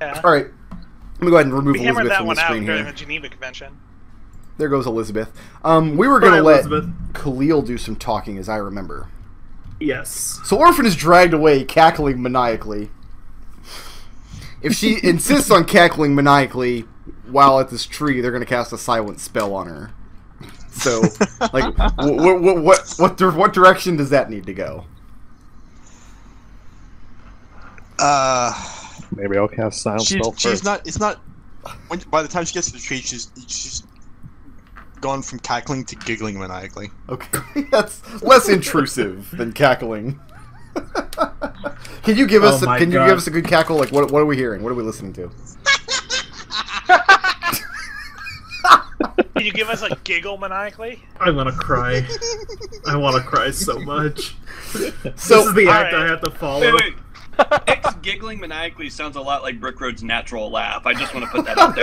Yeah. All right. Let me go ahead and remove We hammered Elizabeth that from the one out screen during here. the Geneva Convention. There goes Elizabeth. We were going to let Elizabeth. Khalil do some talking, as I remember. Yes. So Orphan is dragged away, cackling maniacally. If she insists on cackling maniacally while at this tree, they're going to cast a silent spell on her. So, like, what direction does that need to go? Maybe I'll cast silent spell first. She's not. It's not. By the time she gets to the tree, she's gone from cackling to giggling maniacally. Okay, that's less intrusive than cackling. Can you give us? Can you give us a good cackle? Like, what are we hearing? What are we listening to? Can you give us a giggle maniacally? I want to cry. I want to cry so much. So, this is the act I have to follow. Wait. X giggling maniacally sounds a lot like Brickroad's natural laugh. I just want to put that out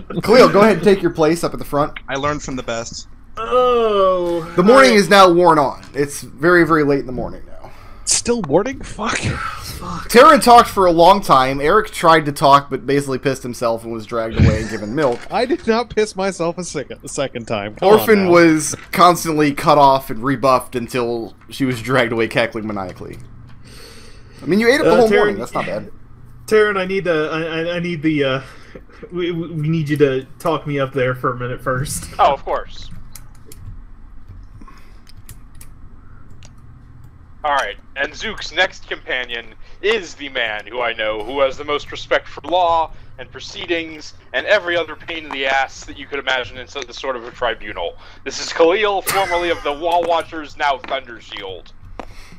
there. Khalil, go ahead and take your place up at the front. I learned from the best. Oh. The morning is now worn on. It's very, very late in the morning now. Still morning? Fuck. Tarin talked for a long time. Arik tried to talk, but basically pissed himself and was dragged away and given milk. I did not piss myself a second time. Orphan was constantly cut off and rebuffed until she was dragged away cackling maniacally. I mean, you ate up the whole morning. That's not bad. Tarin, I need the we need you to talk me up there for a minute first. Oh, of course. Alright, and Zook's next companion is the man who I know who has the most respect for law and proceedings and every other pain in the ass that you could imagine in this sort of a tribunal. This is Khalil, formerly of the Wall Watchers, now Thunder Shield.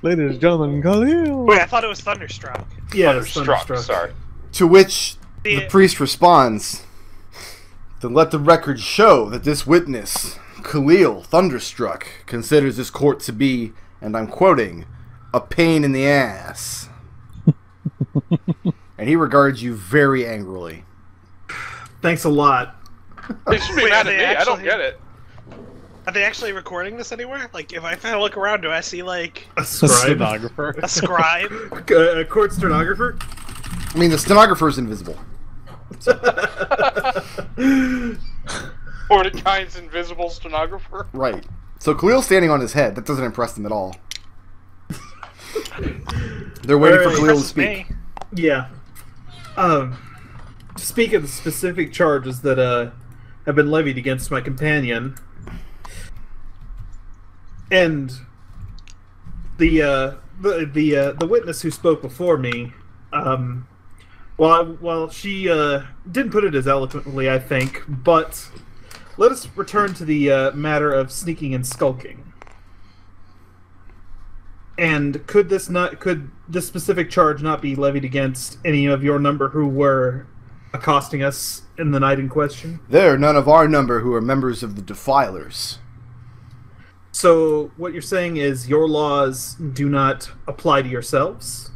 Ladies and gentlemen, Khalil. Wait, I thought it was Thunderstruck. Yeah, Thunderstruck, sorry. To which the priest responds, "Then let the record show that this witness, Khalil, Thunderstruck, considers this court to be," and I'm quoting, "a pain in the ass." And he regards you very angrily. Thanks a lot. They should be mad at me, I don't get it. Are they actually recording this anywhere? Like, if I kind of look around, do I see, like... A scribe? Stenographer. A scribe? A court stenographer? I mean, the stenographer's invisible. Mordecai's invisible stenographer? Right. So Khalil's standing on his head. That doesn't impress them at all. They're waiting for Khalil to speak. Yeah. To speak of the specific charges that have been levied against my companion, and the witness who spoke before me, while she didn't put it as eloquently, I think, but let us return to the matter of sneaking and skulking. And could this specific charge not be levied against any of your number who were accosting us in the night in question? There are none of our number who are members of the Defilers. So what you're saying is your laws do not apply to yourselves?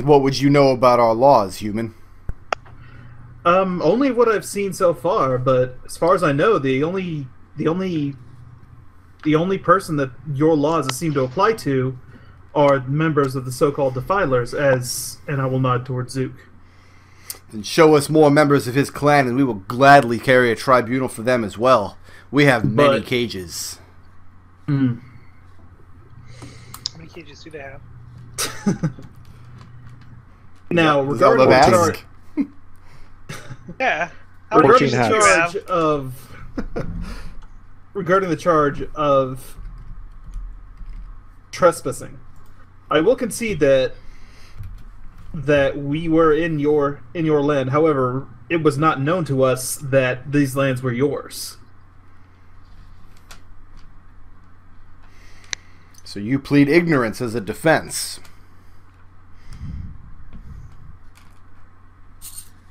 What would you know about our laws, human? Only what I've seen so far, but as far as I know, the only person that your laws seem to apply to are members of the so-called Defilers, and I will nod towards Zook. Then show us more members of his clan, and we will gladly carry a tribunal for them as well. We have many cages. How many cages do they have? Now, regarding the charge... Yeah. Regarding the charge of trespassing, I will concede that we were in your land. However, it was not known to us that these lands were yours. So you plead ignorance as a defense.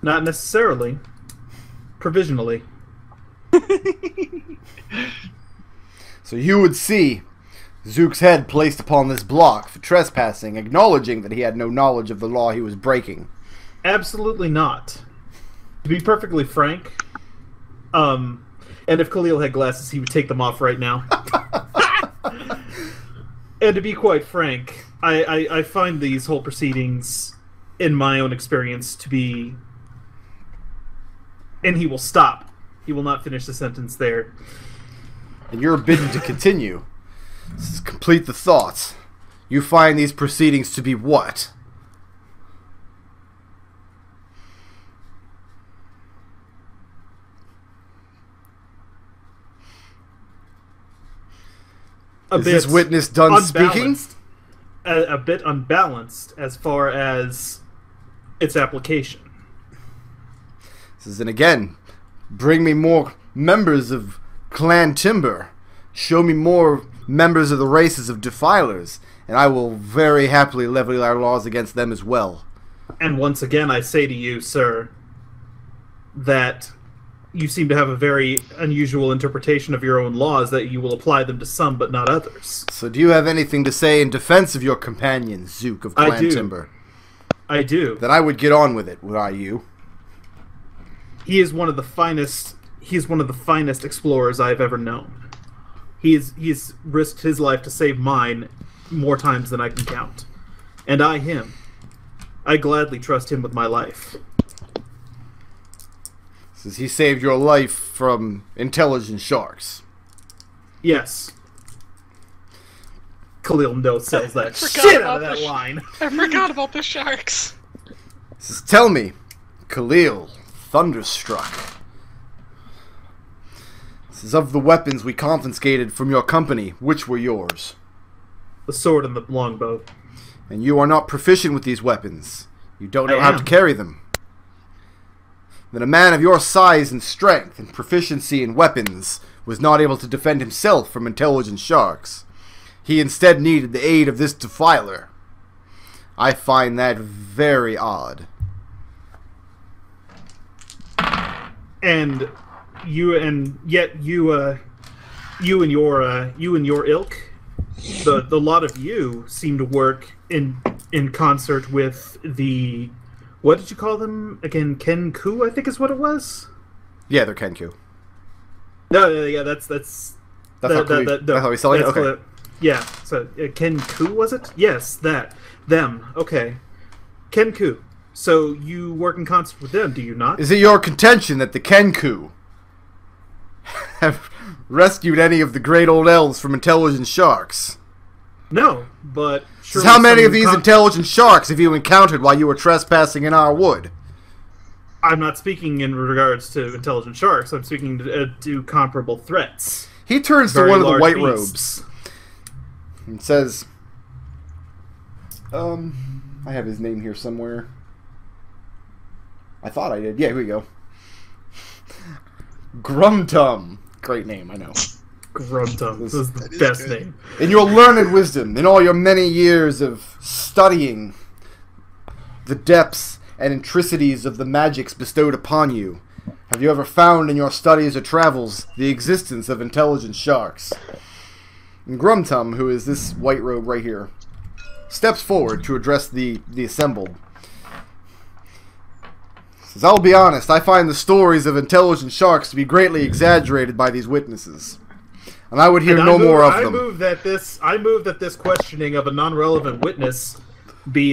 Not necessarily. Provisionally. So you would see Zook's head placed upon this block for trespassing, acknowledging that he had no knowledge of the law he was breaking. Absolutely not. To be perfectly frank, and if Khalil had glasses, he would take them off right now. And to be quite frank, I find these whole proceedings, in my own experience, to be... And he will stop. He will not finish the sentence there. And you're bidden to continue. This is complete the thought. You find these proceedings to be what? Is this witness done speaking? A bit unbalanced as far as its application. And again, bring me more members of Clan Timber. Show me more members of the races of defilers, and I will very happily levy our laws against them as well. And once again, I say to you, sir, that you seem to have a very unusual interpretation of your own laws, that you will apply them to some but not others. So do you have anything to say in defense of your companion, Zook of Clan Timber? I do. Then I would get on with it, would I you? He is one of the finest. He is one of the finest explorers I have ever known. He's risked his life to save mine more times than I can count, and him. I gladly trust him with my life. Says he saved your life from intelligent sharks. Yes. Khalil sells that shit out of that line. I forgot about the sharks. Says, tell me, Khalil, Thunderstruck. This is of the weapons we confiscated from your company. Which were yours? The sword and the longbow. And you are not proficient with these weapons. You don't know how to carry them. Then a man of your size and strength and proficiency in weapons was not able to defend himself from intelligent sharks. He instead needed the aid of this defiler. I find that very odd. And you and your ilk, the lot of you seem to work in concert with the, what did you call them again? Kenku, I think is what it was. Yeah, they're Kenku. No, yeah, that's how we sell it. Okay. Yeah, so Kenku, was it? Yes, them. Okay, Kenku. So you work in concert with them, do you not? Is it your contention that the Kenku have rescued any of the great old elves from intelligent sharks? No, but surely how many of these intelligent sharks have you encountered while you were trespassing in our wood? I'm not speaking in regards to intelligent sharks. I'm speaking to comparable threats. He turns to one of the white robes and says, I have his name here somewhere. I thought I did. Yeah, here we go. Grumtum. Great name, I know. Grumtum. This is the best name. In your learned wisdom, in all your many years of studying the depths and intricacies of the magics bestowed upon you, have you ever found in your studies or travels the existence of intelligent sharks? And Grumtum, who is this white robe right here, steps forward to address the assembled. Says, I'll be honest, I find the stories of intelligent sharks to be greatly exaggerated by these witnesses, and I would hear no more of them. I move that this questioning of a non-relevant witness be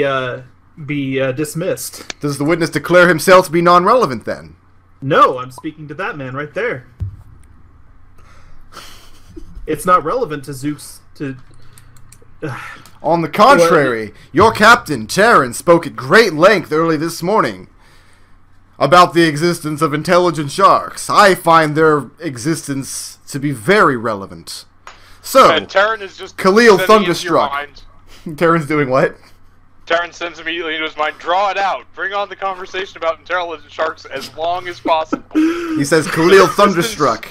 dismissed. Does the witness declare himself to be non-relevant then? No, I'm speaking to that man right there. It's not relevant to Zook's On the contrary, your captain, Tarin, spoke at great length early this morning about the existence of intelligent sharks. I find their existence to be very relevant. So, and Tarin is just Khalil Thunderstruck. Tarin's doing what? Tarin sends immediately into his mind, draw it out. Bring on the conversation about intelligent sharks as long as possible. He says, Khalil Thunderstruck,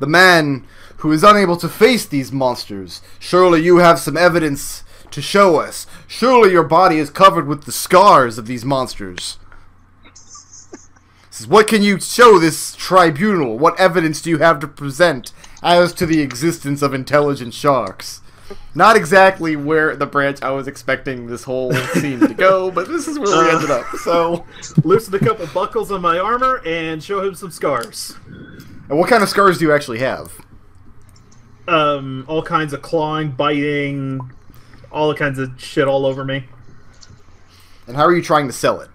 the man who is unable to face these monsters. Surely you have some evidence to show us. Surely your body is covered with the scars of these monsters. Says, what can you show this tribunal? What evidence do you have to present as to the existence of intelligent sharks? Not exactly where the branch I was expecting this whole scene to go, but this is where we ended up. So, loosen a couple buckles on my armor and show him some scars. And what kind of scars do you actually have? All kinds of clawing, biting, all kinds of shit all over me. And how are you trying to sell it?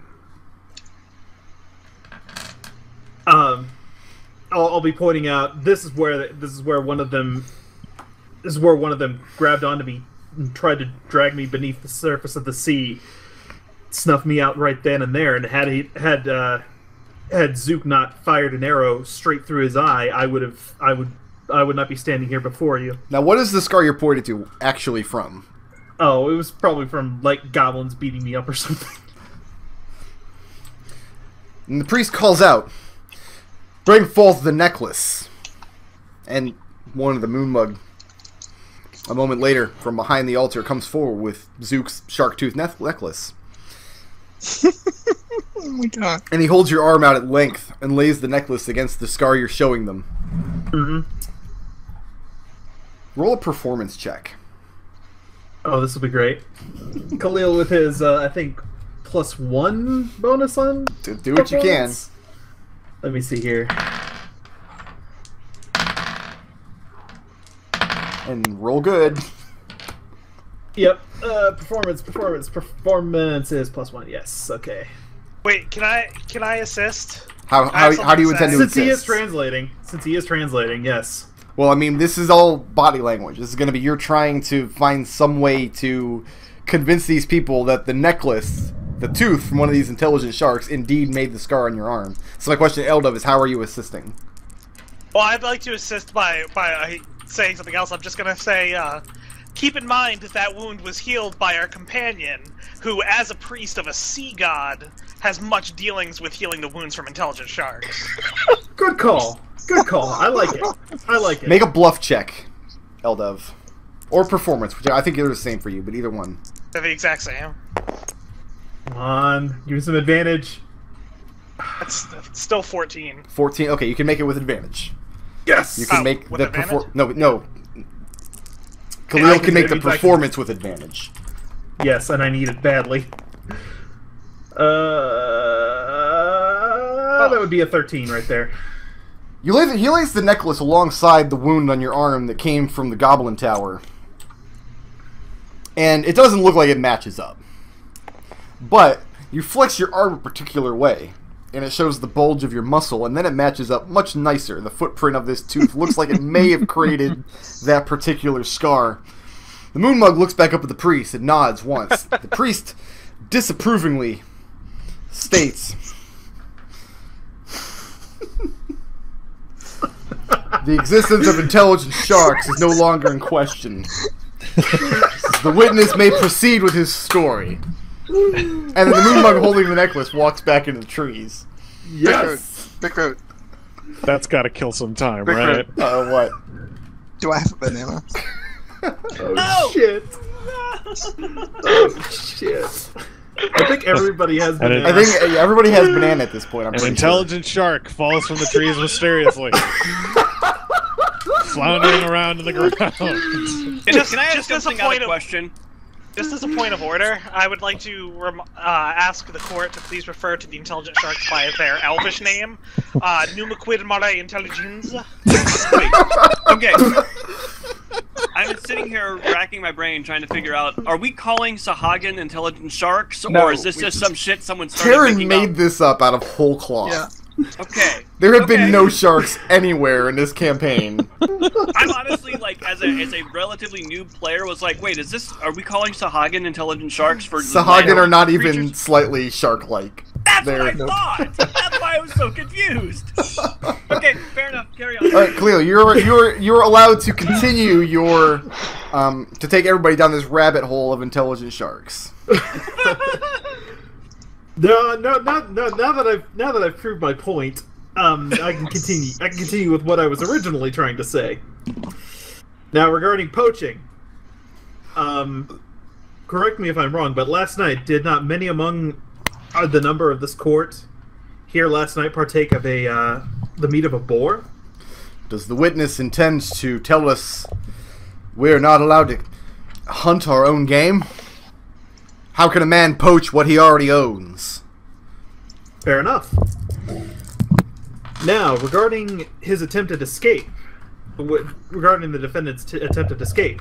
I'll be pointing out this is where one of them grabbed onto me and tried to drag me beneath the surface of the sea, snuffed me out right then and there, and had Zook not fired an arrow straight through his eye, I would not be standing here before you. Now, what is the scar you're pointed to actually from? Oh, it was probably from like goblins beating me up or something. And the priest calls out, "Bring forth the necklace." And one of the moon mug, a moment later, from behind the altar, comes forward with Zook's shark tooth necklace. Oh my god. And he holds your arm out at length and lays the necklace against the scar you're showing them. Mm-hmm. Roll a performance check. Oh, this will be great. Khalil with his, I think, +1 bonus on Do what you can. performance? Let me see here. And roll good. Yep. Performance is +1. Yes. Okay. Wait, can I assist? How do you intend to Since he is assist? translating, yes. Well, I mean, this is all body language. This is going to be you're trying to find some way to convince these people that the necklace, the tooth from one of these intelligent sharks, indeed made the scar on your arm. So my question to Eldove is, how are you assisting? Well, I'd like to assist by saying something else. I'm just gonna say, keep in mind that wound was healed by our companion, who, as a priest of a sea god, has much dealings with healing the wounds from intelligent sharks. Good call. I like it. Make a bluff check, Eldove. Or performance, which I think they're the same for you, but either one. They're the exact same. Come on, give me some advantage. It's still 14. 14. Okay, you can make it with advantage. Yes. You can Oh, make with the advantage? No. I Khalil can can make do the it if I can- performance with advantage. Yes, and I need it badly. That would be a 13 right there. He lays the necklace alongside the wound on your arm that came from the Goblin Tower. And it doesn't look like it matches up. But you flex your arm a particular way, and it shows the bulge of your muscle, and then it matches up much nicer. The footprint of this tooth looks like it may have created that particular scar. The moon mug looks back up at the priest and nods once. The priest disapprovingly states, "The existence of intelligent sharks is no longer in question. The witness may proceed with his story." And then the moon mug holding the necklace walks back into the trees. Yes. Big Road. That's got to kill some time, Big right? What? Do I have a banana? Oh shit. Oh shit. I think everybody has And been. I think everybody has banana at this point. I'm An pretty intelligent shark falls from the trees mysteriously, floundering around in the ground. Can I ask something out of question? Just as a point of order, I would like to ask the court to please refer to the intelligent sharks by their elvish name, Numaquid Mare Intelligence. Wait. Okay. I'm sitting here racking my brain trying to figure out, are we calling Sahagin intelligent sharks, No, or is this just some shit someone started Tarin making made up? this up out of whole cloth. Yeah. Okay. There have Okay. been no sharks anywhere in this campaign. I'm honestly, like, as a relatively new player, was like, wait, are we calling Sahagin intelligent sharks for Sahagin are not even creatures? slightly shark-like. That's They're- what I thought! That's why I was so confused! Okay, fair enough, carry on. Alright, Khalil, you're allowed to continue your to take everybody down this rabbit hole of intelligent sharks. No. Now that I've proved my point, I can continue. I can continue with what I was originally trying to say. Now, regarding poaching, correct me if I'm wrong, but last night did not many among the number of this court here last night partake of the meat of a boar? Does the witness intend to tell us we're not allowed to hunt our own game? How can a man poach what he already owns? Fair enough. Now, regarding his attempted escape, regarding the defendant's attempted escape,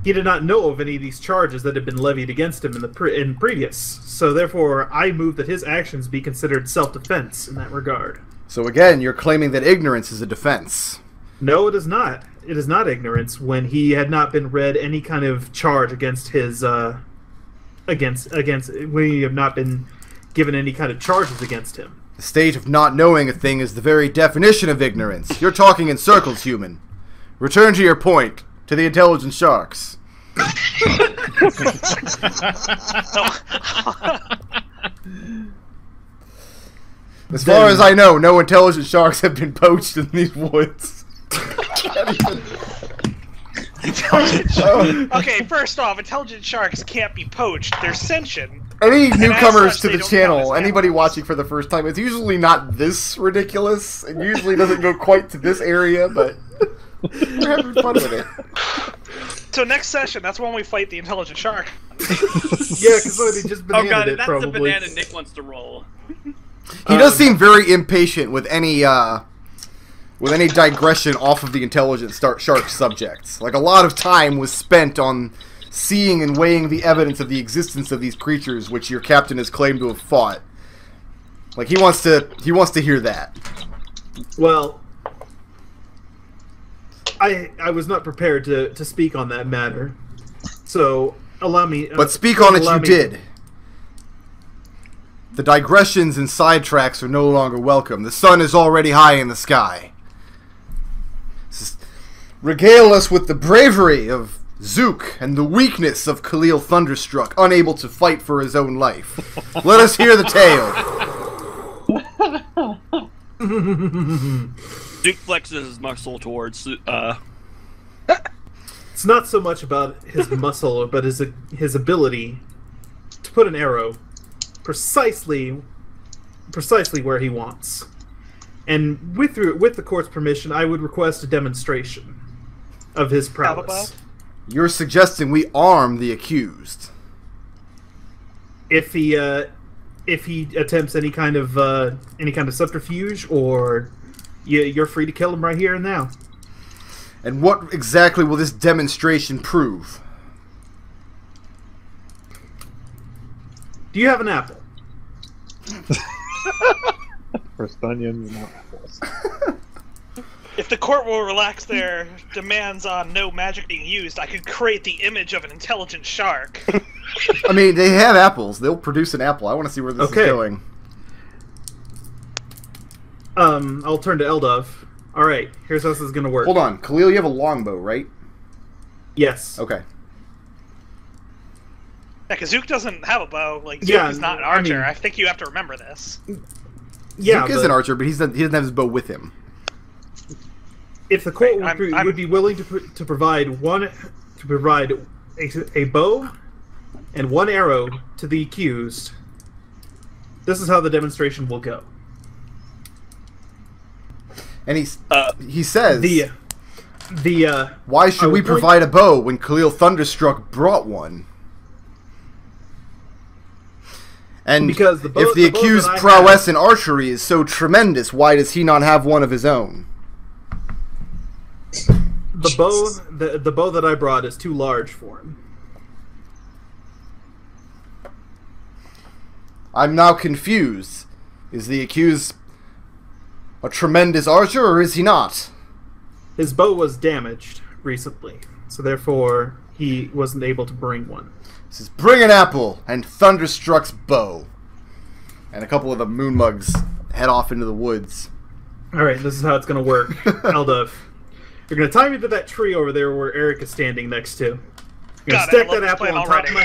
he did not know of any of these charges that had been levied against him in previous. So therefore, I move that his actions be considered self-defense in that regard. So again, you're claiming that ignorance is a defense. No, it is not. It is not ignorance when he had not been read any kind of charge against his when he have not been given any kind of charges against him. The state of not knowing a thing is the very definition of ignorance. You're talking in circles, human. Return to your point, to the intelligent sharks. As far as I know, no intelligent sharks have been poached in these woods. Okay, first off, intelligent sharks can't be poached. They're sentient. Any And newcomers as such, to they the don't channel, count as anybody animals. watching for the first time, it's usually not this ridiculous. It usually doesn't go quite to this area, but we're having fun with it. So next session, that's when we fight the intelligent shark. Yeah, because they just Oh bananaed god, it, that's probably. the banana Nick wants to roll. He does seem very impatient with any digression off of the intelligent shark subjects. Like, a lot of time was spent on seeing and weighing the evidence of the existence of these creatures, which your captain has claimed to have fought. Like, he wants to hear that. Well, I was not prepared to speak on that matter, so allow me. But speak on it allow you me- did. The digressions and sidetracks are no longer welcome. The sun is already high in the sky. Regale us with the bravery of Zook and the weakness of Khalil Thunderstruck, unable to fight for his own life. Let us hear the tale. Duke flexes his muscle towards It's not so much about his muscle, but his ability to put an arrow precisely where he wants. And with the court's permission, I would request a demonstration of his prowess. You're suggesting we arm the accused. If he attempts any kind of subterfuge, or you're free to kill him right here and now. And what exactly will this demonstration prove? Do you have an apple? First onions, not apples. If the court will relax their demands on no magic being used, I could create the image of an intelligent shark. I mean, they have apples. They'll produce an apple. I want to see where this is going. I'll turn to Eldove. Alright, here's how this is going to work. Hold on. Khalil, you have a longbow, right? Yes. Okay. Yeah, because Zook doesn't have a bow. Like, Zook Yeah, is not an I archer. mean- I think you have to remember this. Yeah, Zook is an archer, but he doesn't have his bow with him. if the court Right, would be willing to provide a bow and one arrow to the accused, this is how the demonstration will go. And he says, why should I we will point- provide a bow when Khalil Thunderstruck brought one? And Because the bow- if the the bow accused's that I prowess in archery is so tremendous, why does he not have one of his own? The bow that I brought is too large for him. I'm now confused. Is the accused a tremendous archer, or is he not? His bow was damaged recently, so therefore he wasn't able to bring one. He says, bring an apple and Thunderstruck's bow. And a couple of the moon mugs head off into the woods. Alright, this is how it's going to work. Eldove, you're going to tie me to that tree over there where Arik is standing next to. You're going God, to I stack love that this apple on plan top of my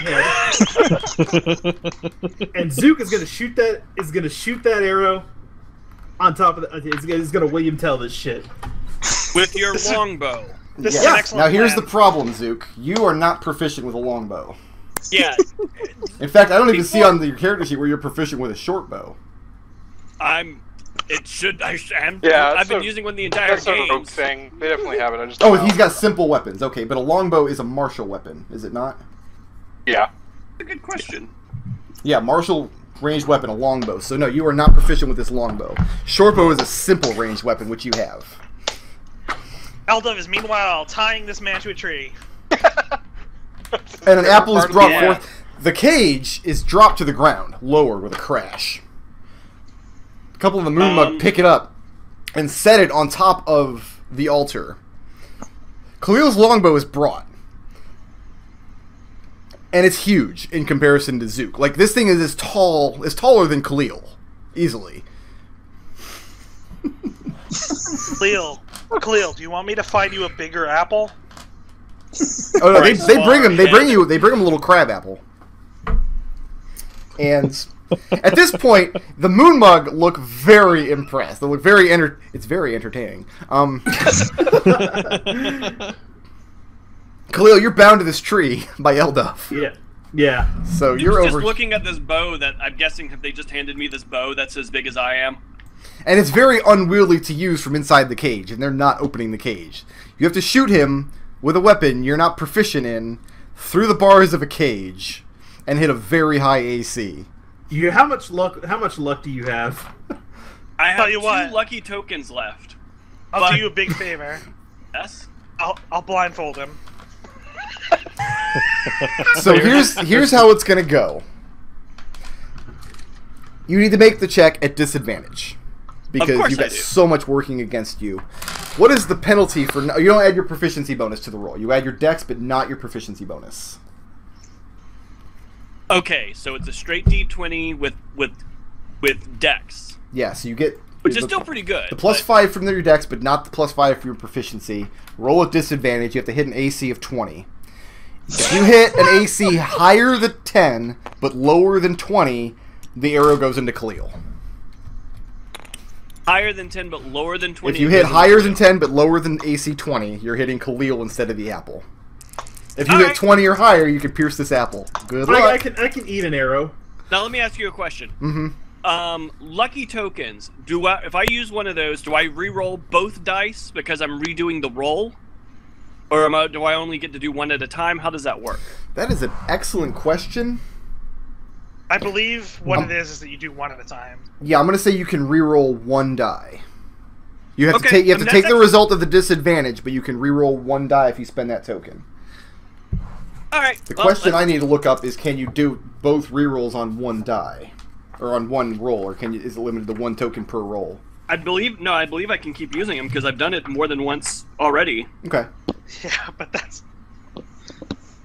head. And Zook is going to shoot that arrow on top of the... He's going to William Tell this shit. with your longbow. This is Yeah. an excellent Now here's plan. the problem, Zook. You are not proficient with a longbow. Yeah, In fact, I don't even see on your character sheet where you're proficient with a short bow. I'm. It should. I am. Yeah, I've been so- using one the entire That's sort of a game. rogue thing. They definitely have it. I just Oh, don't know. he's got simple weapons. Okay, but a longbow is a martial weapon, is it not? Yeah. A good question. Yeah, martial ranged weapon, a longbow. So no, you are not proficient with this longbow. Shortbow is a simple ranged weapon, which you have. Eldove is meanwhile tying this man to a tree. And an apple is brought Yeah. forth. The cage is dropped to the ground, lowered with a crash. A couple of the Moonmug pick it up and set it on top of the altar. Khalil's longbow is brought. And it's huge in comparison to Zook. Like, this thing is taller than Khalil. Easily. Khalil, do you want me to find you a bigger apple? Oh no, they bring him a little crab apple. And at this point, the Moonmug look very impressed. They look very it's very entertaining. Khalil, you're bound to this tree by Eldove. Yeah. So you're just over, looking at this bow that I'm guessing have they just handed me this bow that's as big as I am. and it's very unwieldy to use from inside the cage, and they're not opening the cage. You have to shoot him with a weapon you're not proficient in through the bars of a cage and hit a very high AC. How much luck do you have? I have Tell you 2 what. lucky tokens left. I'll do you a big favor. Yes? I'll blindfold him. So here's how it's gonna go. You need to make the check at disadvantage because course you've I got do. so much working against you. What is the penalty for? You don't add your proficiency bonus to the roll. You add your dex, but not your proficiency bonus. Okay, so it's a straight D20 with dex, Yeah, so you get which is still pretty good. the plus but- 5 from your dex, but not the plus 5 for your proficiency. Roll at disadvantage. You have to hit an AC of 20. If you hit an AC higher than 10 but lower than 20, the arrow goes into Khalil. Higher than 10 but lower than 20. If you hit higher than 10 but lower than AC 20, you're hitting Khalil instead of the apple. If you hit Alright. 20 or higher, you can pierce this apple. Good luck. I can eat an arrow. Now let me ask you a question. Mm-hmm. Lucky tokens. If I use one of those, do I re-roll both dice because I'm redoing the roll? Or do I only get to do one at a time? How does that work? That is an excellent question. I believe what it is that you do one at a time. Yeah, I'm going to say you can re-roll one die. You have to Okay, take I mean, the that's result of the disadvantage, but you can re-roll one die if you spend that token. All right. The question I need to look up is, can you do both re-rolls on one die? Or on one roll, or is it limited to one token per roll? I believe I can keep using them because I've done it more than once already. Okay. Yeah, but that's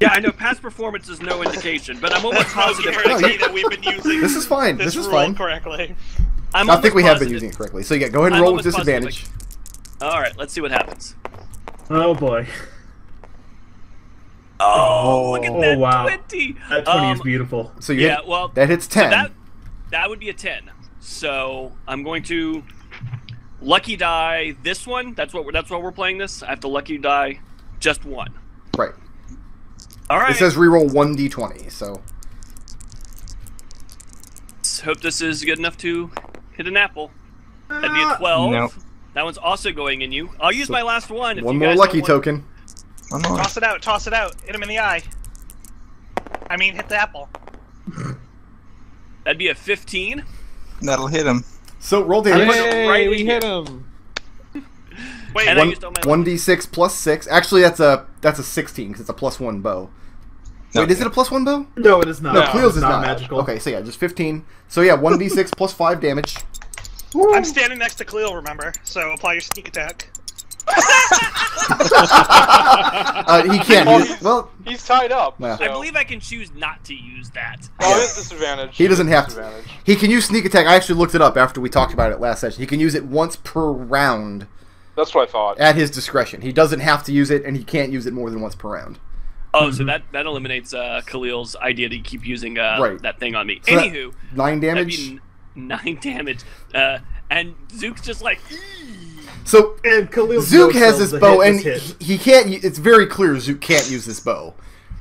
Yeah, I know past performance is no indication, but I'm almost positive. guarantee that we've been using This is fine. this This is rule fine. correctly. I'm I think almost we have been positive. using it correctly. So yeah, go ahead and I'm roll with almost positive disadvantage. All right, let's see what happens. Oh boy. Oh, look at that wow. 20. That 20 is beautiful. So you Yeah, hit, well, that hits 10. That would be a 10. So I'm going to lucky die this one. That's what we're playing this. I have to lucky die just one. Right. All right. It says re-roll 1d20, so... Let's hope this is good enough to hit an apple. That'd be a 12. Nope. That one's also going in you. I'll use my last one. If One you more guys lucky don't want- token. One more. Toss it out, toss it out. Hit him in the eye. I mean, hit the apple. That'd be a 15. That'll hit him. So roll damage. Yay! right we in hit here. him. Wait, And I One, used all my 1d6 plus 6. Actually, that's a 16 because it's a plus 1 bow. No. Wait, is it a plus 1 bow? No, it is not. No, Cleo's it's is not. magical. Okay, so yeah, just 15. So yeah, 1d6 plus 5 damage. I'm standing next to Khalil, remember? So apply your sneak attack. He can't. Oh, Well, He's tied up. Yeah. So. I believe I can choose not to use that. Oh, it is disadvantage. he doesn't have to. Disadvantage. He can use sneak attack. I actually looked it up after we talked about it last session. He can use it once per round That's what I thought. at his discretion. He doesn't have to use it, and he can't use it more than once per round. Oh, so that eliminates Khalil's idea to keep using Right. that thing on me. So that- Anywho, 9 that'd damage. be 9 damage. And Zook's just like, So And Khalil Zook has this bow, and hit. he can't. It's very clear Zook can't use this bow.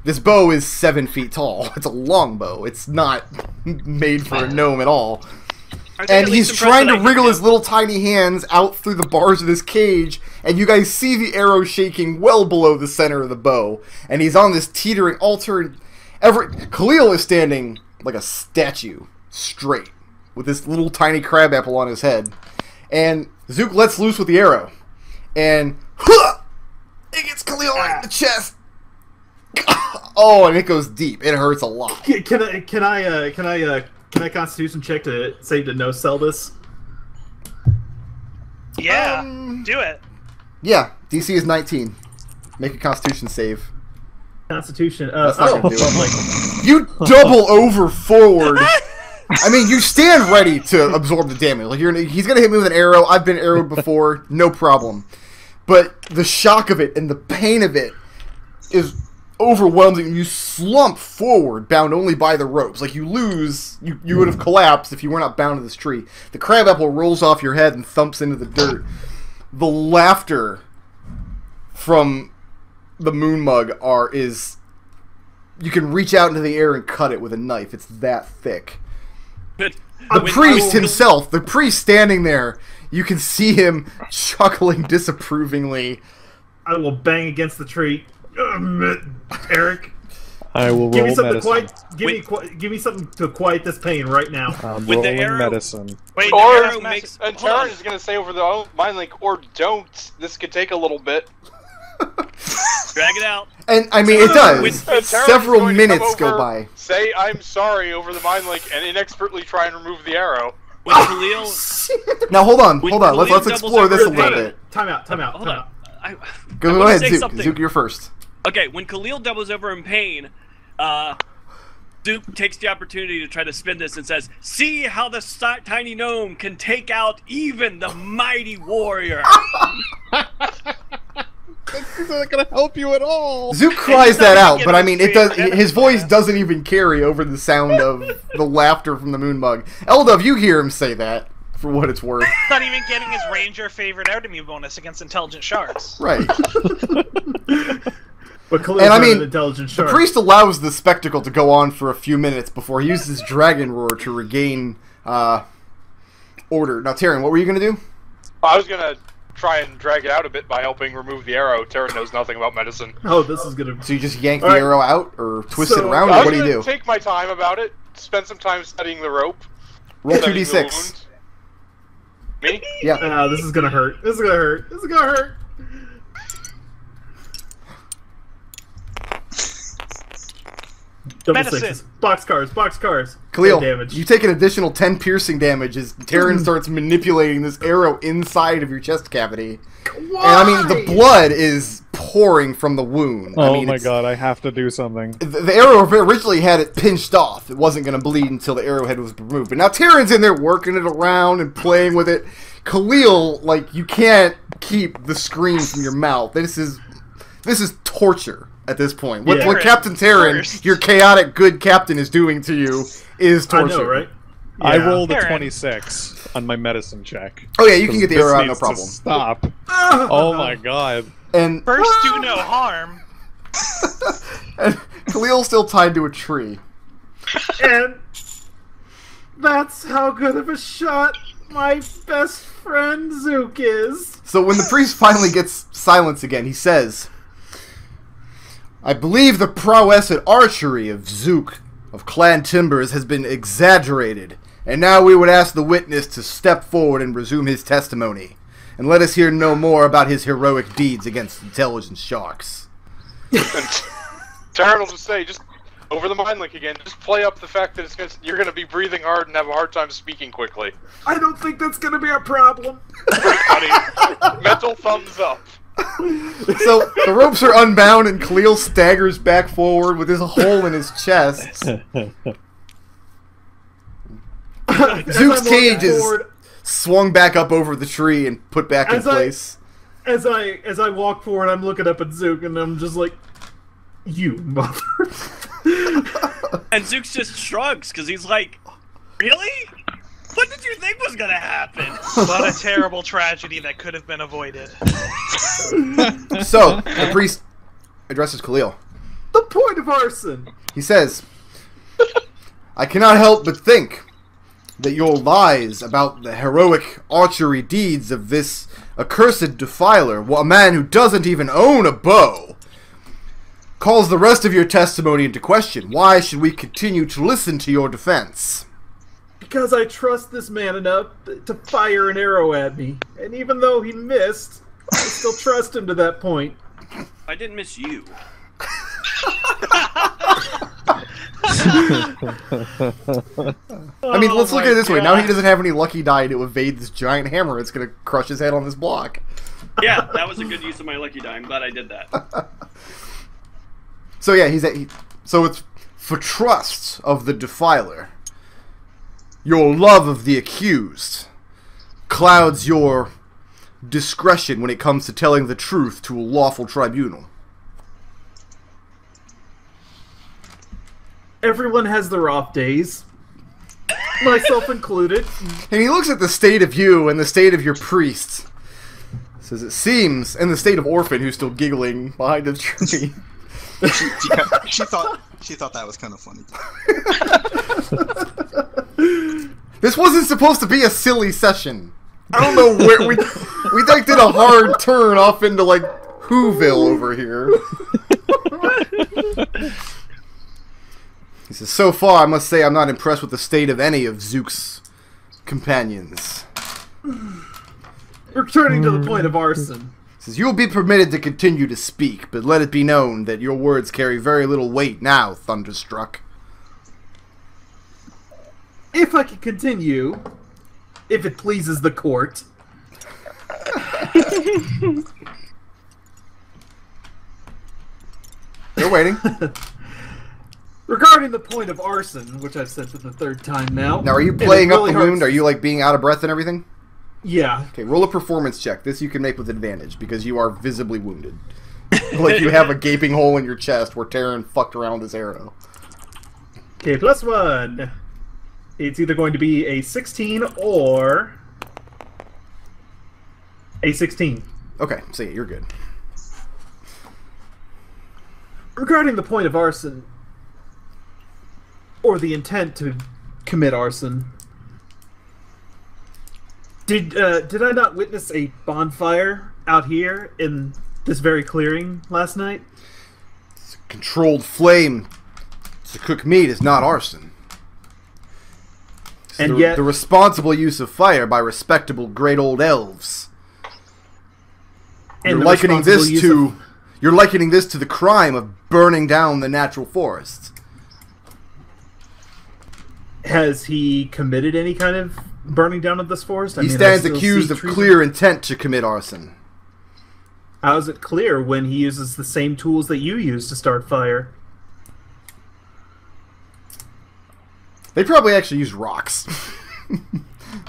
This bow is 7 feet tall. It's a long bow. It's not made for a gnome at all. "Aren't they And at he's least trying to impressed that I wriggle hit his him?" little tiny hands out through the bars of this cage, and you guys see the arrow shaking well below the center of the bow. And he's on this teetering altar. And Khalil is standing like a statue, straight, with this little tiny crabapple on his head. And Zook lets loose with the arrow. And it gets Khalil right in the chest. Oh, and it goes deep. It hurts a lot. Can I Constitution check to save to no sell this? Yeah, do it. Yeah, DC is 19. Make a Constitution save. Constitution. That's not gonna do it. Like, You double over forward. I mean, you stand ready to absorb the damage. Like he's gonna hit me with an arrow. I've been arrowed before, no problem. But the shock of it and the pain of it is overwhelming. You slump forward, bound only by the ropes. Like you lose. You would have collapsed if you were not bound to this tree. The crab apple rolls off your head and thumps into the dirt. The laughter from the moon mug is you can reach out into the air and cut it with a knife. It's that thick. The priest himself, the priest standing there, you can see him chuckling disapprovingly. I will bang against the tree. Eric, I will give me roll something medicine. give me something to quiet this pain right now. I'm With the rolling arrow- medicine. Wait, Or the arrow makes. and Hold on. Tarin is going to say over the mind link, or don't. This could take a little bit. Drag it out. And I mean, it does. With- And Tarin is Several going to come minutes go over, by. Say I'm sorry over the mind link, and inexpertly try and remove the arrow. When Khalil, Now hold on. When Let's Khalil explore doubles this a over little the- bit. Time out. hold on. I Go wanna ahead, say Zook. something. Zook, you're first. Okay, when Khalil doubles over in pain, Duke takes the opportunity to try to spin this and says, "See how the tiny gnome can take out even the mighty warrior." This isn't gonna help you at all. Zook cries that out, get but I his mean, it does. favorite His enemy voice class. doesn't even carry over the sound of the laughter from the moon mug. Eldove, you hear him say that for what it's worth. Not even getting his ranger favorite enemy bonus against intelligent sharks. Right. But Khalil's And I not mean, an intelligent The shark. priest allows the spectacle to go on for a few minutes before he uses dragon roar to regain order. Now, Tarin, what were you gonna do? I was going to try and drag it out a bit by helping remove the arrow. Tarin knows nothing about medicine. Oh, this is gonna. So you just yank All the right. arrow out, or twist it So- around, I or was what do you gonna do? take my time about it, spend some time studying the rope. Roll studying the 2d6. wound. Me? Yeah. This is gonna hurt. This is gonna hurt. This is gonna hurt. Double Medicine. sixes. Boxcars. Khalil, Damage. you take an additional 10 piercing damage as Tarin starts manipulating this arrow inside of your chest cavity. And I mean, the blood is pouring from the wound. I Oh mean, my it's- god, I have to do something. The arrow originally had it pinched off. It wasn't going to bleed until the arrowhead was removed. But now Tarin's in there working it around and playing with it. Khalil, like, you can't keep the scream from your mouth. This is torture at this point. What Yeah. Captain Tarin, First. your chaotic good captain, is doing to you is I torture. know, right? I Yeah. rolled a Tarin. 26 on my medicine check. Oh yeah, you can get the This arrow out, no needs to problem. Stop. Oh my god. And, First, do no harm. and Khalil's still tied to a tree. And that's how good of a shot my best friend Zook is. So when the priest finally gets silence again, he says, "I believe the prowess at archery of Zook of Clan Timbers has been exaggerated, and now we would ask the witness to step forward and resume his testimony, and let us hear no more about his heroic deeds against intelligent sharks." And Tarin will just say, just over the mind link again, just play up the fact that you're going to be breathing hard and have a hard time speaking quickly. I don't think that's gonna be a problem. Buddy, mental thumbs up. So the ropes are unbound, and Khalil staggers back forward with his hole in his chest. Zook's cage is swung back up over the tree and put back in As I- place. As I walk forward, I'm looking up at Zook, and I'm just like, "You mother." And Zooks just shrugs because he's like, "Really? What did you think was gonna happen?" What a terrible tragedy that could have been avoided. So the priest addresses Khalil. The point of arson. He says, "I cannot help but think that your lies about the heroic archery deeds of this accursed defiler, a man who doesn't even own a bow, calls the rest of your testimony into question. Why should we continue to listen to your defense?" Because I trust this man enough to fire an arrow at me, and even though he missed, I still trust him to that point. I didn't miss you. I mean, let's look at it this way. God. Now he doesn't have any lucky die to evade this giant hammer. It's going to crush his head on this block. Yeah, that was a good use of my lucky die. I'm glad I did that. So yeah, so it's for trust of the defiler. Your love of the accused clouds your discretion when it comes to telling the truth to a lawful tribunal. Everyone has their off days, myself included. And he looks at the state of you and the state of your priests. Says it seems, and the state of Orphan, who's still giggling behind the tree. She thought that was kind of funny. This wasn't supposed to be a silly session. I don't know where we like did a hard turn off into like Whoville over here. He says, so far I must say I'm not impressed with the state of any of Zook's companions. Returning to the point of arson. He says, you will be permitted to continue to speak, but let it be known that your words carry very little weight now, Thunderstruck. If I can continue, if it pleases the court. They're waiting. Regarding the point of arson, which I've said for the third time now. Now, are you playing up the wound? Are you like being out of breath and everything? Yeah. Okay, roll a performance check. This you can make with advantage because you are visibly wounded. Like you have a gaping hole in your chest where Tarin fucked around with his arrow. Okay, +1. It's either going to be a 16 or a 16. Okay, so yeah, you're good. Regarding the point of arson, or the intent to commit arson, did I not witness a bonfire out here in this very clearing last night? It's a controlled flame to cook meat is not arson. And the, yet, the responsible use of fire by respectable great old elves. and You're the likening this responsible use to of- you're likening this to the crime of burning down the natural forests. Has he committed any kind of burning down of this forest? He stands accused of clear intent to commit arson. How is it clear when he uses the same tools that you use to start fire? They probably actually use rocks.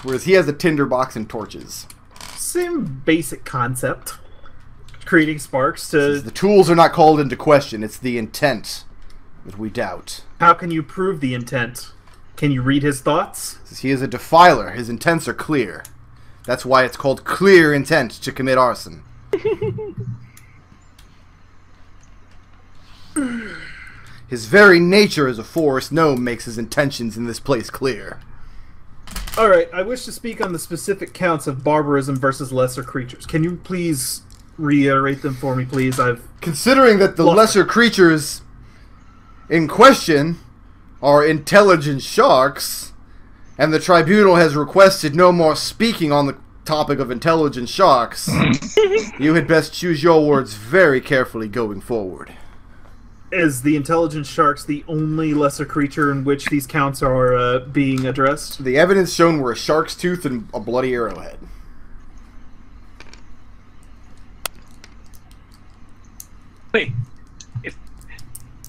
Whereas he has a tinderbox and torches. Same basic concept. Creating sparks to... The tools are not called into question, it's the intent that we doubt. How can you prove the intent? Can you read his thoughts? Says he is a defiler, his intents are clear. That's why it's called clear intent to commit arson. His very nature as a forest gnome makes his intentions in this place clear. Alright, I wish to speak on the specific counts of barbarism versus lesser creatures. Can you please reiterate them for me, please? Considering that the Look. lesser creatures in question are intelligent sharks, and the tribunal has requested no more speaking on the topic of intelligent sharks, you had best choose your words very carefully going forward. Is the intelligent sharks the only lesser creature in which these counts are being addressed? The evidence shown were a shark's tooth and a bloody arrowhead. Wait, if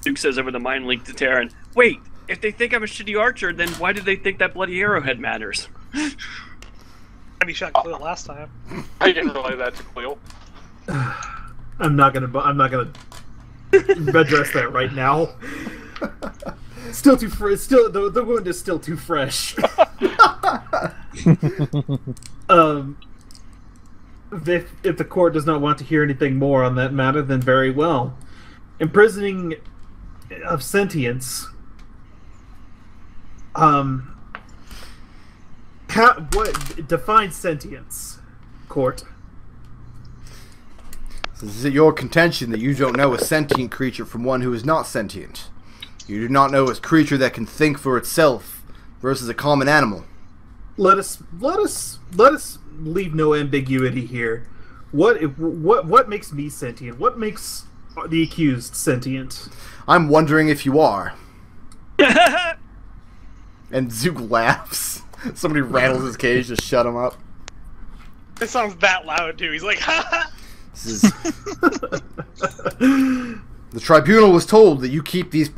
Duke says over the mind link to Tarin, wait, if they think I'm a shitty archer, then why do they think that bloody arrowhead matters? And he shot Khalil last time. I didn't relay that to Cleo. I'm not gonna address that right now. Still too still the wound is still too fresh. If the court does not want to hear anything more on that matter, then very well. Imprisoning of sentience. What defines sentience, court? Is it your contention that you don't know a sentient creature from one who is not sentient? You do not know a creature that can think for itself versus a common animal. Let us leave no ambiguity here. What makes me sentient? What makes the accused sentient? I'm wondering if you are. And Zook laughs. Somebody rattles his cage to shut him up. It sounds that loud too. He's like, ha ha. This is... The tribunal was told that you keep these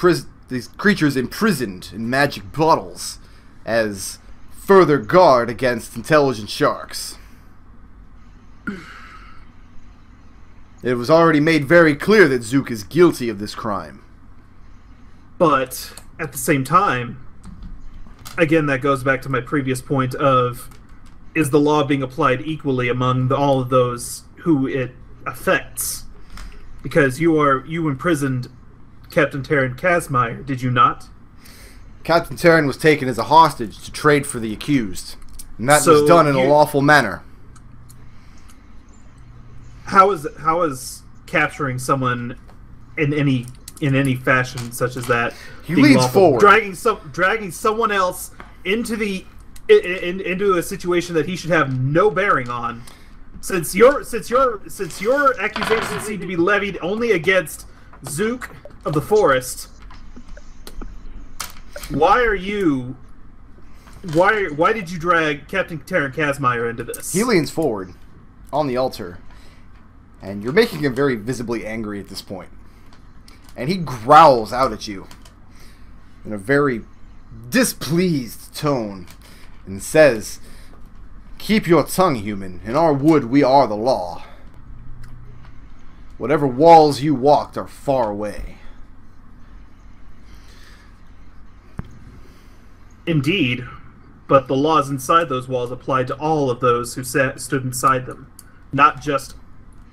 creatures imprisoned in magic bottles as further guard against intelligent sharks. It was already made very clear that Zook is guilty of this crime. But at the same time, again, that goes back to my previous point of, is the law being applied equally among all of those who it affects? Because you imprisoned Captain Tarin Kazmaier, did you not? Captain Tarin was taken as a hostage to trade for the accused, and that was done in a lawful manner. How is capturing someone in any fashion such as that? He leans forward, dragging someone else into into a situation that he should have no bearing on. Since your accusations seem to be levied only against Zook of the Forest, why did you drag Captain Tarin Kazmaier into this? He leans forward on the altar, and you're making him very visibly angry at this point. And he growls out at you in a very displeased tone and says, "Keep your tongue, human. In our wood we are the law. Whatever walls you walked are far away." Indeed, but the laws inside those walls apply to all of those who stood inside them, not just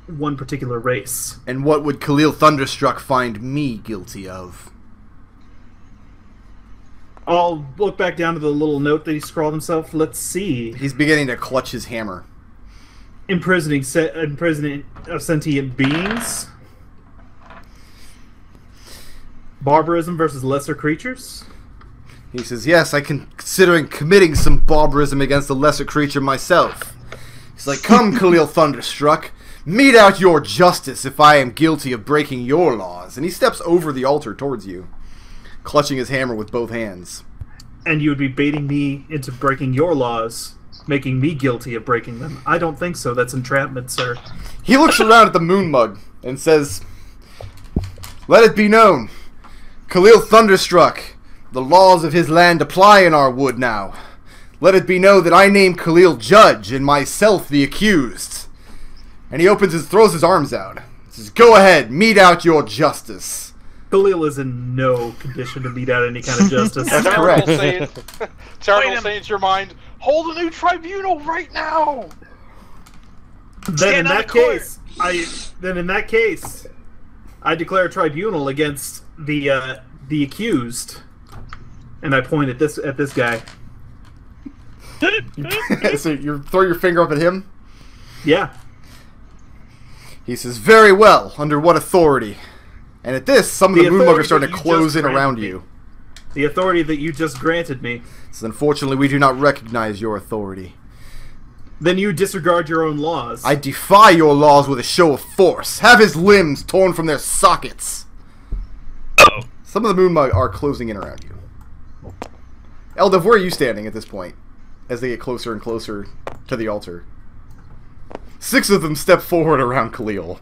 one particular race. And what would Khalil Thunderstruck find me guilty of? I'll look back down to the little note that he scrawled himself. Let's see. He's beginning to clutch his hammer. Imprisoning of sentient beings. Barbarism versus lesser creatures. He says, "Yes, I considering committing some barbarism against a lesser creature myself." He's like, "Come, Khalil Thunderstruck, mete out your justice if I am guilty of breaking your laws." And he steps over the altar towards you, clutching his hammer with both hands. And you would be baiting me into breaking your laws, making me guilty of breaking them. I don't think so. That's entrapment, sir. He looks around at the moon mug and says, "Let it be known, Khalil Thunderstruck, the laws of his land apply in our wood now. Let it be known that I name Khalil judge and myself the accused." And he throws his arms out. He says, "Go ahead, mete out your justice." Khalil is in no condition to mete out any kind of justice. That's Tarin correct. will say into your mind, "Hold a new tribunal right now." Then in that case, I declare a tribunal against the accused, and I point at this guy. So you throw your finger up at him? Yeah. He says, "Very well, under what authority?" And at this, some of the moonmug are starting to close in around you. The authority that you just granted me. So unfortunately, we do not recognize your authority. Then you disregard your own laws. I defy your laws with a show of force. Have his limbs torn from their sockets. Some of the moonmug are closing in around you. Eldove, where are you standing at this point? As they get closer and closer to the altar. 6 of them step forward around Khalil,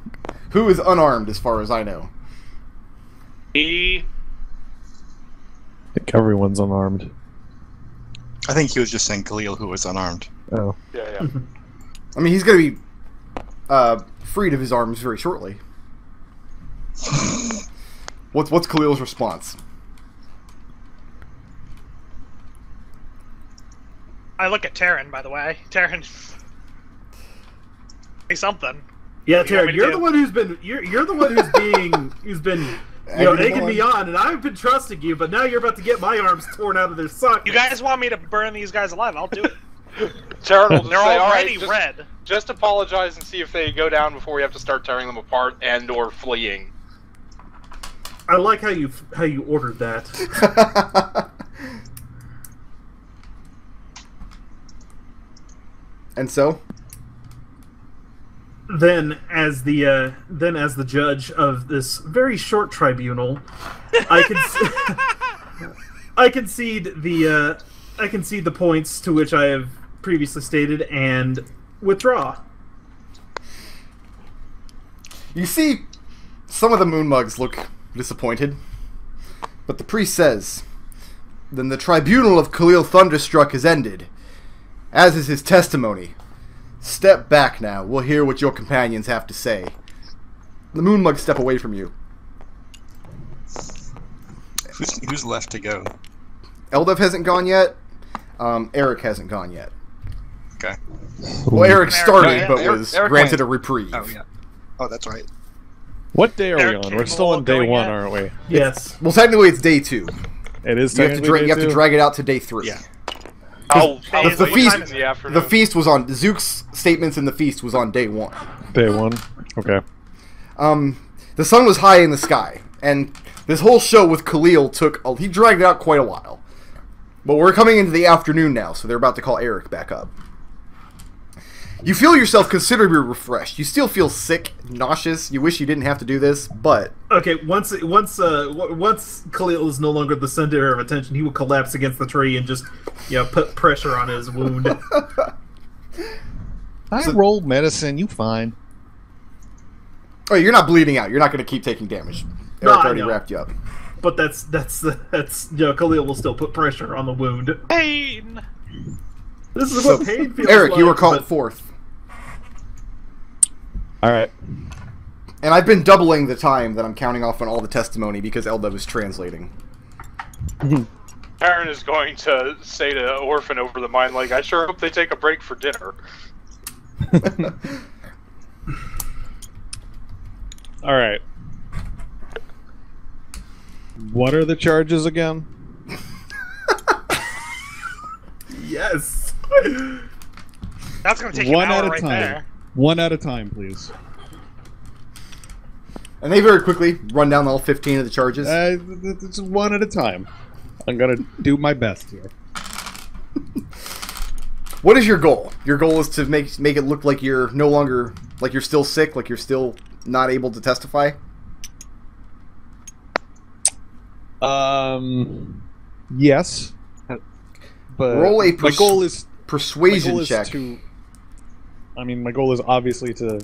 who is unarmed as far as I know. He... I think everyone's unarmed. I think he was just saying Khalil, who was unarmed. Oh. Yeah. I mean, he's going to be freed of his arms very shortly. What's Khalil's response? I look at Tarin, by the way. Tarin, say something. Yeah, What do you want Tarin, me to you're do? the one who's been egging me on, and I've been trusting you, but now you're about to get my arms torn out of their sockets. You guys want me to burn these guys alive? I'll do it. Tarin will just They're say, already "All right, red. just apologize and see if they go down before we have to start tearing them apart and/or fleeing." I like how you ordered that. And so? Then, as the judge of this very short tribunal, I concede the points to which I have previously stated and withdraw. You see, some of the moonmugs look disappointed, but the priest says, "Then the tribunal of Khalil Thunderstruck is ended, as is his testimony. Step back now. We'll hear what your companions have to say." The moonmugs step away from you. Who's left to go? Eldove hasn't gone yet. Arik hasn't gone yet. Okay. Well, Arik started, but Arik- was Arik granted went. a reprieve. Oh yeah. Oh, that's right. What day are we Eric on? came We're still on day going one, yet? aren't we? Yes. Well, technically it's day 2. It is You have to, technically you have day to two? drag it out to day 3. Yeah. Oh, The what feast- time in the afternoon? The feast was on Zook's statements in the feast was on day 1. Day one. Okay. The sun was high in the sky, and this whole show with Khalil he dragged it out quite a while. But we're coming into the afternoon now, so they're about to call Arik back up. You feel yourself considerably refreshed. You still feel sick, nauseous. You wish you didn't have to do this, but Okay, once Khalil is no longer the center of attention, he will collapse against the tree and just, put pressure on his wound. I rolled medicine. You fine? oh, you're not bleeding out. You're not going to keep taking damage. No, Arik I already know. wrapped you up. But that's Khalil will still put pressure on the wound. Pain. This is So, what pain feels Arik, like. you were called but- forth. All right. And I've been doubling the time that I'm counting off on all the testimony because Eldove is translating. Tarin is going to say to Orphan over the mine, like, I sure hope they take a break for dinner. All right. What are the charges again? Yes. That's going to take you One an at hour a right time. there. One at a time, please. And they very quickly run down all 15 of the charges. It's one at a time. I'm gonna do my best here. What is your goal? Your goal is to make it look like you're no longer, like you're still sick, like you're still not able to testify? Yes. But Roll a my goal is persuasion my goal is check. my goal is obviously to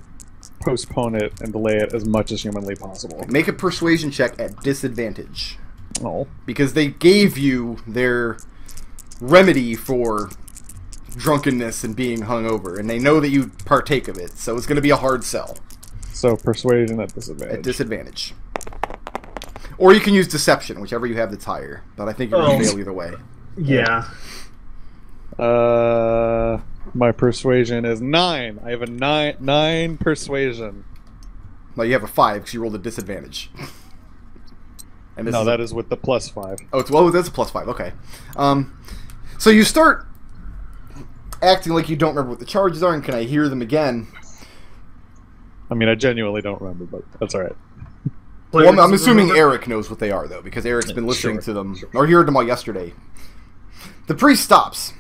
postpone it and delay it as much as humanly possible. Make a persuasion check at disadvantage. Oh. Because they gave you their remedy for drunkenness and being hungover, and they know that you partake of it, so it's going to be a hard sell. So persuasion at disadvantage. At disadvantage. Or you can use deception, whichever you have that's higher. But I think you're going to fail either way. Yeah. My persuasion is 9. I have a 9 persuasion. No, you have a 5 because you rolled a disadvantage. And No, that is with the +5. Oh, that's a +5. Okay. So you start acting like you don't remember what the charges are, and can I hear them again? I mean, I genuinely don't remember, but that's alright. Well, I'm assuming Arik knows what they are, though, because Eric's been listening to them, or he heard them all yesterday. The priest stops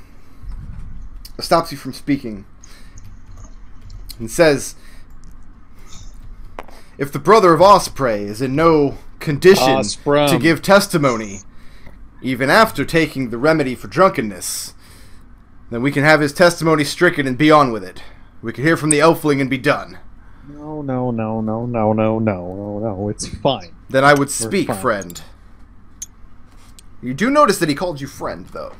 you from speaking, and says, "If the brother of Osprey is in no condition Osprey. to give testimony, even after taking the remedy for drunkenness, then we can have his testimony stricken and be on with it. We can hear from the Elfling and be done." No, it's fine. "Then I would speak, fine. friend." You do notice that he called you friend, though.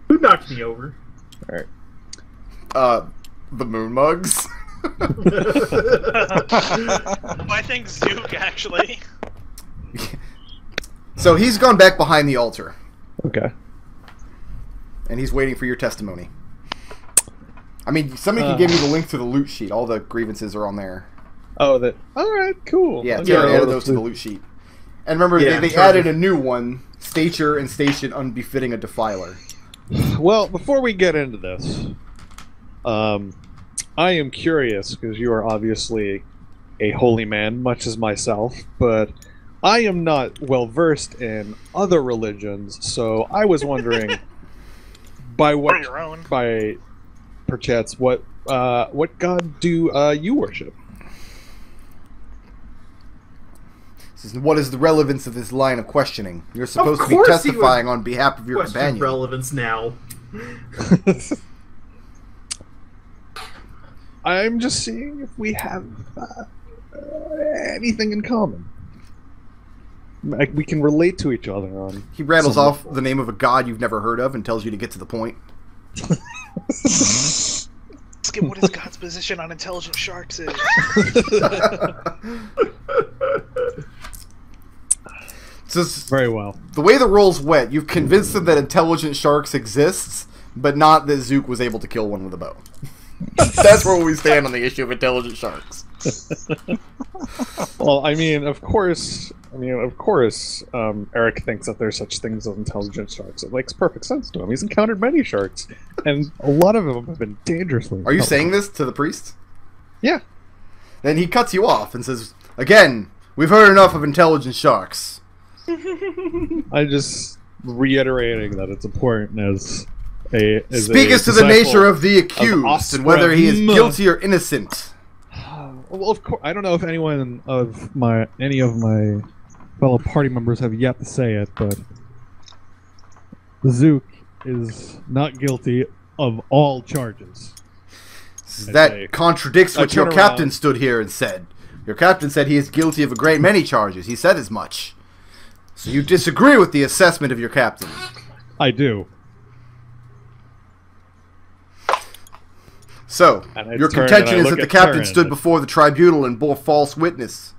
Who knocked me over? Alright. The Moonmugs. I think Zook, actually. So he's gone back behind the altar, Okay. and he's waiting for your testimony. I mean, somebody can give you the link to the loot sheet. All the grievances are on there. Oh, that. Alright, cool. Yeah, Okay, Tarin added those to the loot sheet. And remember, Yeah, they sure. added a new one: stature and station unbefitting a defiler. Well, before we get into this, I am curious, because you are obviously a holy man, much as myself, but I am not well versed in other religions, so I was wondering by Or what your own. perchance, what god do you worship? What is the relevance of this line of questioning? You're supposed to be course he testifying on behalf of your Question companion. relevance now. I'm just seeing if we have anything in common. Like, we can relate to each other on. He rattles some off level. the name of a god you've never heard of and tells you to get to the point. Skip, what is God's position on intelligent sharks is? Very well. The way the roll's wet, you've convinced them that intelligent sharks exists, but not that Zook was able to kill one with a bow. That's where we stand on the issue of intelligent sharks. Well, I mean, of course, Arik thinks that there's such things as intelligent sharks. It makes perfect sense to him. He's encountered many sharks, and a lot of them have been dangerously. Are you saying this to the priest? Yeah. Then he cuts you off and says, "Again, we've heard enough of intelligent sharks." I'm just reiterating that it's important as Speak as to the nature of the accused and whether he is guilty or innocent. Well, of course, I don't know if any of my fellow party members have yet to say it, but Zook is not guilty of all charges. That contradicts what your captain stood here and said. Your captain said he is guilty of a great many charges. He said as much. So you disagree with the assessment of your captain. I do. So, your contention is that the captain stood before the tribunal and bore false witness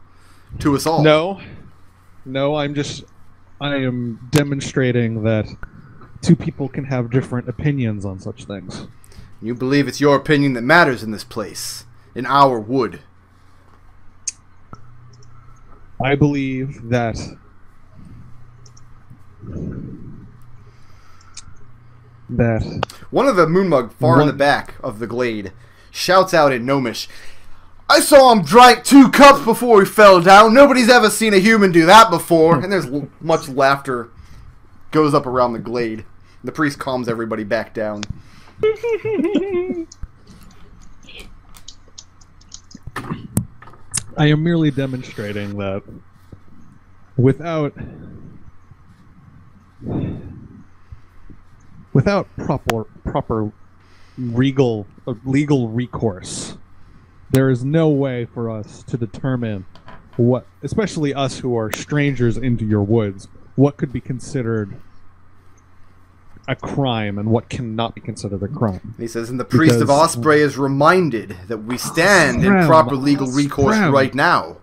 to us all. No, I am demonstrating that two people can have different opinions on such things. You believe it's your opinion that matters in this place, in our wood. I believe that one of the moonmug far in the back of the glade shouts out in Gnomish, "I saw him drink 2 cups before he fell down. Nobody's ever seen a human do that before." And there's much laughter goes up around the glade. The priest calms everybody back down. I am merely demonstrating that without proper legal recourse, there is no way for us to determine what, especially us who are strangers into your woods, what could be considered a crime and what cannot be considered a crime. He says, and the priest of Osprey is reminded that we stand in proper legal recourse right now.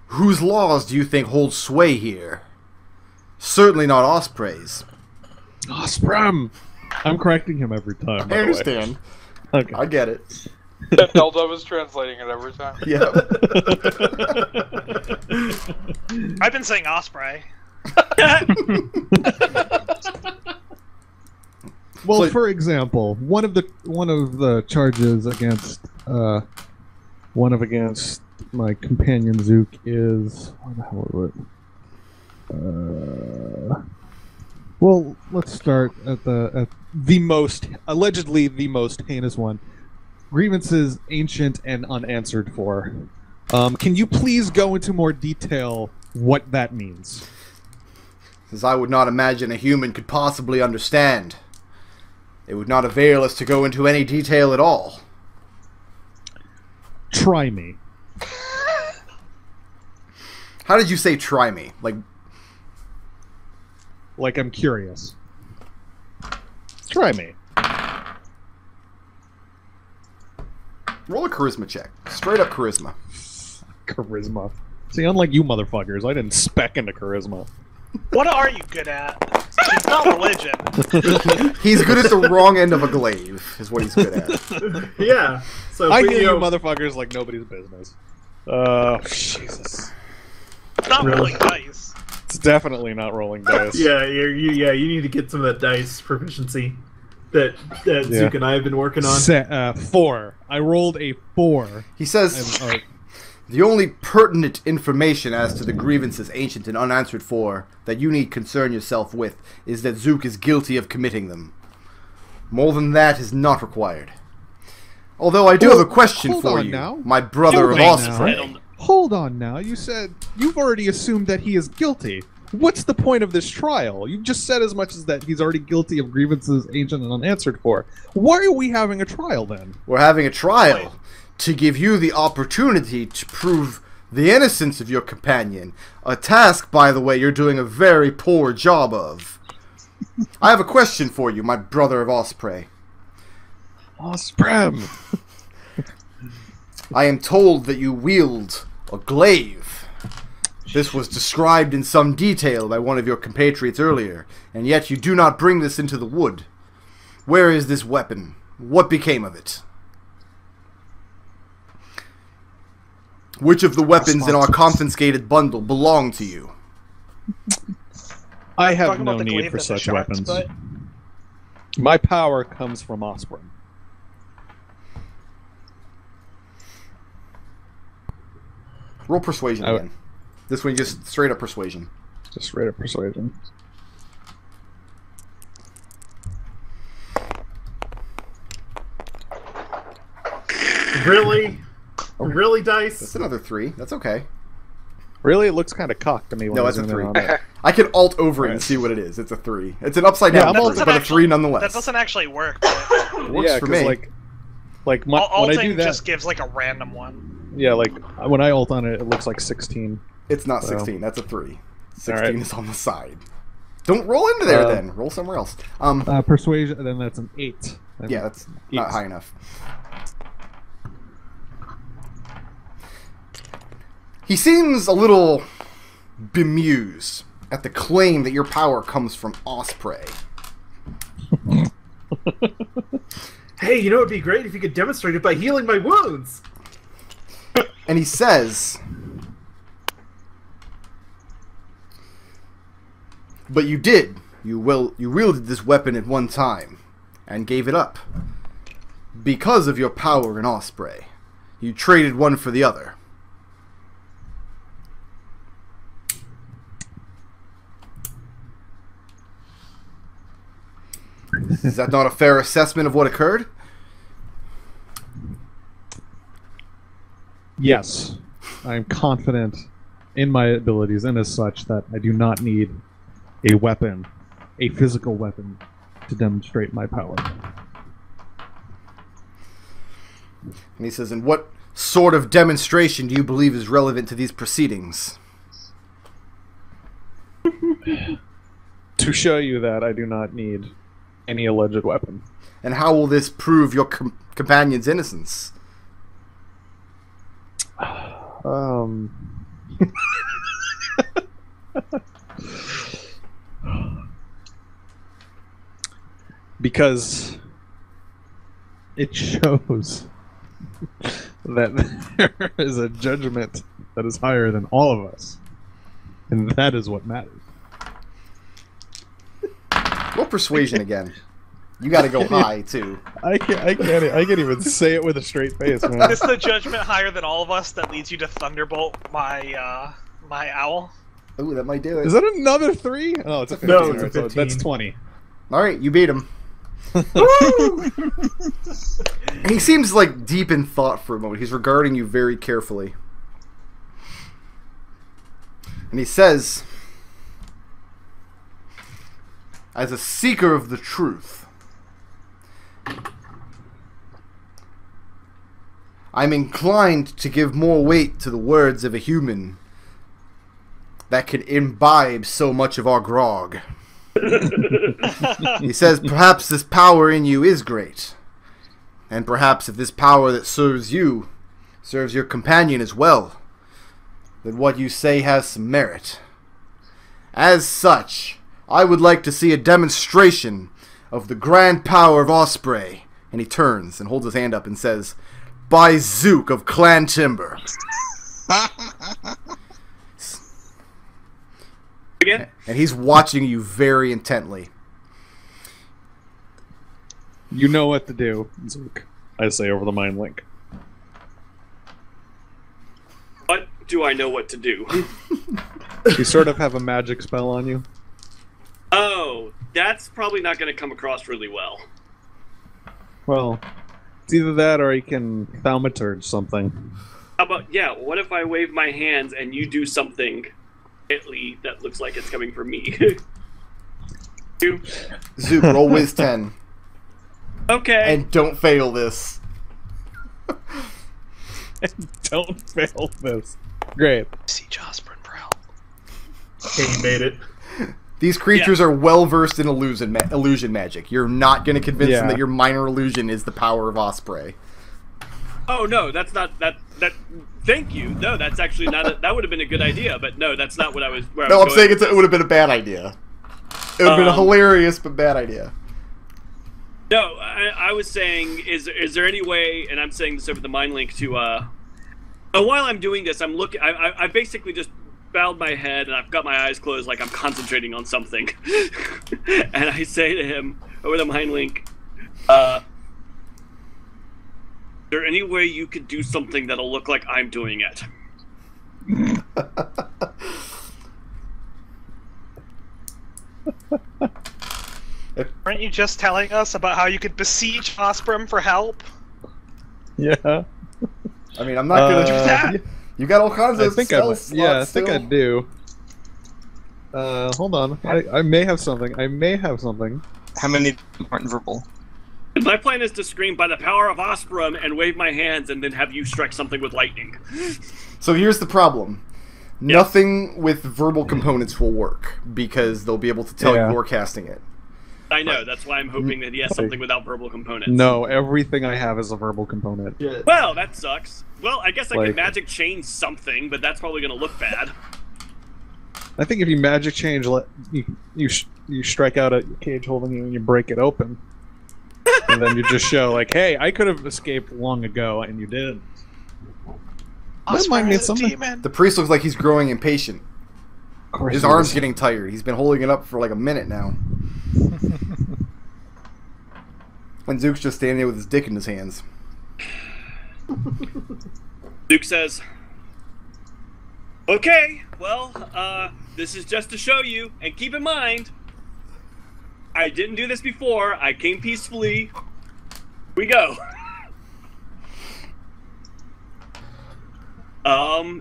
Whose laws do you think hold sway here? Certainly not Osprey's. Osprey! I'm correcting him every time. I understand. Okay. I get it. Eldove is translating it every time. Yeah. I've been saying Osprey. Well, for example, one of the charges against my companion Zook is, what the hell was it? Well, let's start at the most allegedly the most heinous one. Grievances ancient and unanswered for. Can you please go into more detail what that means? As I would not imagine a human could possibly understand. It would not avail us to go into any detail at all. Try me. How did you say try me? Like I'm curious. Try me. Roll a charisma check. Straight up charisma. Charisma. See, unlike you motherfuckers, I didn't spec into charisma. What are you good at? It's not religion. He's good at the wrong end of a glaive, is what he's good at. Yeah. So I hear you motherfuckers like nobody's business. Jesus. It's not rolling dice. It's definitely not rolling dice. Yeah, you need to get some of that dice proficiency that Zook and I have been working on. 4. I rolled a 4. He says, the only pertinent information as to the grievances ancient and unanswered for that you need concern yourself with is that Zook is guilty of committing them. More than that is not required. Although I do have a question hold for on you, now. my brother of Hold on Osprey. now. Hold on now. You said you've already assumed that he is guilty. What's the point of this trial? You've just said as much as that he's already guilty of grievances ancient and unanswered for. Why are we having a trial then? We're having a trial to give you the opportunity to prove the innocence of your companion. A task, by the way, you're doing a very poor job of. I have a question for you, my brother of Osprey. Osprem. I am told that you wield a glaive. This was described in some detail by one of your compatriots earlier, and yet you do not bring this into the wood. Where is this weapon? What became of it? Which of the weapons in our confiscated bundle belong to you? I have Talking no about the need glaive for that's a such shark's weapons. butt? My power comes from Osprey. Roll persuasion again. This one just straight up persuasion. Just straight up persuasion. Really? Really, Dice? That's another 3. That's okay. Really, it looks kind of cocked to me. When No, I it's a zoom in 3. on it. I can alt over it and see what it is. It's a 3. It's an upside down Yeah, 3, but a 3 nonetheless. That doesn't actually work. But It works Yeah, for 'cause, me. like when I alting do that, just gives like a random one. yeah, like when I ult on it, it looks like 16. It's not So. 16. That's a 3. 16 Alright. is on the side. Don't roll into there then. Roll somewhere else. Persuasion, then that's an 8. Yeah, that's not high enough. He seems a little bemused at the claim that your power comes from Osprey. Hey, you know it'd be great if you could demonstrate it by healing my wounds! And he says, but you did. You wielded this weapon at one time and gave it up. Because of your power in Osprey. You traded one for the other. Is that not a fair assessment of what occurred? Yes, I am confident in my abilities, and as such, that I do not need a weapon, a physical weapon, to demonstrate my power. And he says, and what sort of demonstration do you believe is relevant to these proceedings? To show you that I do not need any alleged weapon. And how will this prove your companion's innocence? Because it shows that there is a judgment that is higher than all of us. And that is what matters. Roll persuasion again. You gotta go high, too. I can't even say it with a straight face, man. Is the judgment higher than all of us that leads you to thunderbolt my my owl? Ooh, that might do it. Is that another 3? Oh, it's a 15. No, it's a Alright, so 15. that's 20. Alright, you beat him. He seems like deep in thought for a moment. He's regarding you very carefully. And he says, as a seeker of the truth, I'm inclined to give more weight to the words of a human that can imbibe so much of our grog. He says, perhaps this power in you is great. And perhaps if this power that serves you serves your companion as well, then what you say has some merit. As such, I would like to see a demonstration of the grand power of Osprey. And he turns and holds his hand up and says, by Zook of Clan Timber. Again? And he's watching you very intently. You know what to do, Zook. I say over the mind link. What do I know what to do? You sort of have a magic spell on you. Oh, that's probably not going to come across really well. Well, It's either that or he can thaumaturge something. How about, what if I wave my hands and you do something that looks like it's coming from me? You? Zook, roll Wiz 10. Okay. And don't fail this. Don't fail this. Great. See Josper for help. Okay, you made it. These creatures are well versed in illusion magic. You're not going to convince them that your minor illusion is the power of Osprey. Oh no, that's not that. Thank you. No, that's actually not. That would have been a good idea, but no, that's not what I was. No, I'm saying it would have been a bad idea. It would have been a hilarious but bad idea. No, I was saying, is there any way? And I'm saying this over the mind link to. While I'm doing this, I'm looking. I basically just bowed my head and I've got my eyes closed, like I'm concentrating on something. And I say to him over the mind link, "Is there any way you could do something that'll look like I'm doing it?" Aren't you just telling us about how you could besiege Osprey for help? Yeah. I mean, I'm not gonna do that. You got all kinds of spell slots I think I do. Hold on. I may have something. How many aren't verbal? My plan is to scream by the power of Osprey and wave my hands and then have you strike something with lightning. So here's the problem. Nothing with verbal components will work because they'll be able to tell you're casting it. I know, that's why I'm hoping that he has something without verbal components. No, everything I have is a verbal component. Yeah. Well, that sucks. Well, I guess I could magic change something, but that's probably going to look bad. I think if you magic change, you strike out a cage holding you and you break it open. And then you just show, like, hey, I could have escaped long ago, and you did. That might mean something. The priest looks like he's growing impatient. His arm's getting tired. He's been holding it up for like a minute now. When Zook's just standing there with his dick in his hands. Zook says, "Okay, well, this is just to show you, and keep in mind, I didn't do this before. I came peacefully. We go."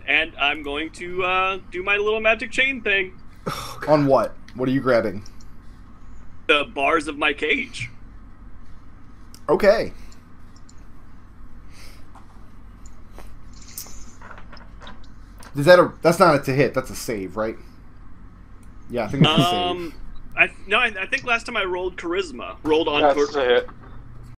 And I'm going to do my little magic chain thing. On what? What are you grabbing? The bars of my cage. Okay. That's not a to hit, that's a save, right? Yeah, I think it's a save. I think last time I rolled charisma. Rolled on That's a hit.